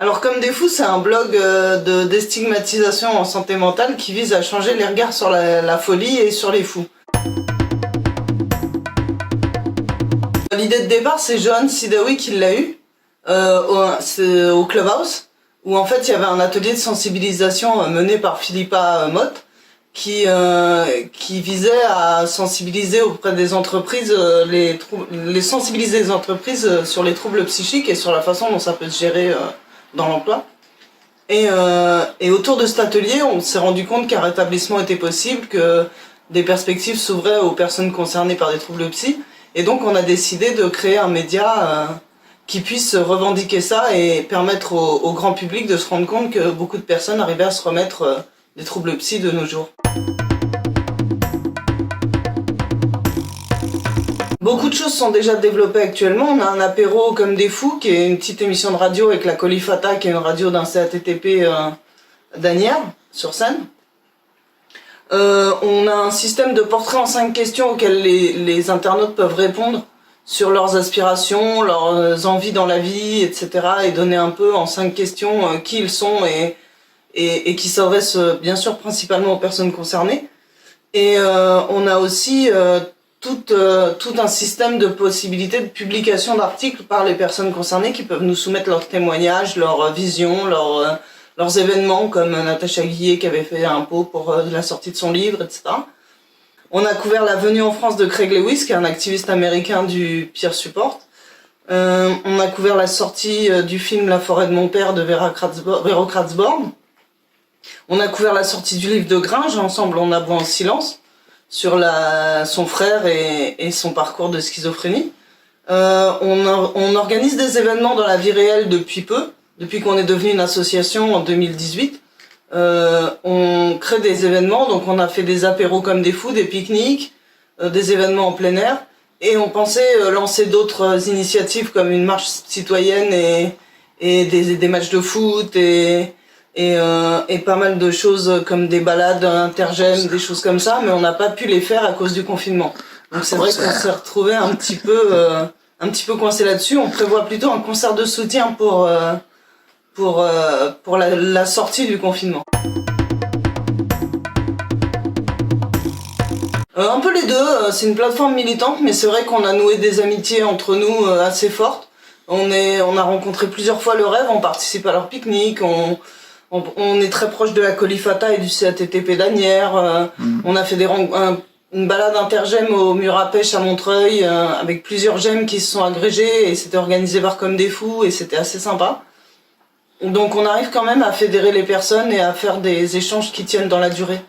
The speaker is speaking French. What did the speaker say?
Alors Comme des fous, c'est un blog de déstigmatisation en santé mentale qui vise à changer les regards sur la folie et sur les fous. L'idée de départ, c'est Johan Sidaoui qui l'a eu au Clubhouse, où en fait il y avait un atelier de sensibilisation mené par Philippa Mott qui visait à sensibiliser auprès des entreprises, sensibiliser les entreprises sur les troubles psychiques et sur la façon dont ça peut se gérer dans l'emploi. Et autour de cet atelier, on s'est rendu compte qu'un rétablissement était possible, que des perspectives s'ouvraient aux personnes concernées par des troubles psy. Et donc on a décidé de créer un média qui puisse revendiquer ça et permettre au grand public de se rendre compte que beaucoup de personnes arrivaient à se remettre des troubles psy de nos jours. Beaucoup de choses sont déjà développées actuellement. On a un apéro Comme des fous, qui est une petite émission de radio avec la Colifata, qui est une radio d'un CATTP d'Anières, sur scène. On a un système de portraits en 5 questions auxquelles les internautes peuvent répondre sur leurs aspirations, leurs envies dans la vie, etc. et donner un peu en 5 questions qui ils sont et qui s'adressent bien sûr principalement aux personnes concernées. Et on a aussi tout un système de possibilités de publication d'articles par les personnes concernées qui peuvent nous soumettre leurs témoignages, leurs visions, leurs événements, comme Natacha Guillet qui avait fait un pot pour la sortie de son livre, etc. On a couvert la venue en France de Craig Lewis, qui est un activiste américain du peer support. On a couvert la sortie du film La forêt de mon père de Vero Kratzborn. On a couvert la sortie du livre de Gringe, Ensemble on aboie en silence, sur son frère et son parcours de schizophrénie. On organise des événements dans la vie réelle depuis peu, depuis qu'on est devenu une association en 2018. On crée des événements, donc on a fait des apéros Comme des fous, des pique-niques, des événements en plein air, et on pensait lancer d'autres initiatives comme une marche citoyenne et des matchs de foot et pas mal de choses comme des balades intergèmes, des choses comme ça, mais on n'a pas pu les faire à cause du confinement. Donc c'est vrai qu'on s'est retrouvé un petit peu coincé là-dessus. On prévoit plutôt un concert de soutien pour la sortie du confinement. Un peu les deux, c'est une plateforme militante, mais c'est vrai qu'on a noué des amitiés entre nous assez fortes. On a rencontré plusieurs fois le rêve, on participe à leurs pique-niques, on est très proche de la Colifata et du CATTP d'Anières. On a fait une balade intergème au mur à pêche à Montreuil avec plusieurs gemmes qui se sont agrégés et c'était organisé par Comme des fous et c'était assez sympa. Donc on arrive quand même à fédérer les personnes et à faire des échanges qui tiennent dans la durée.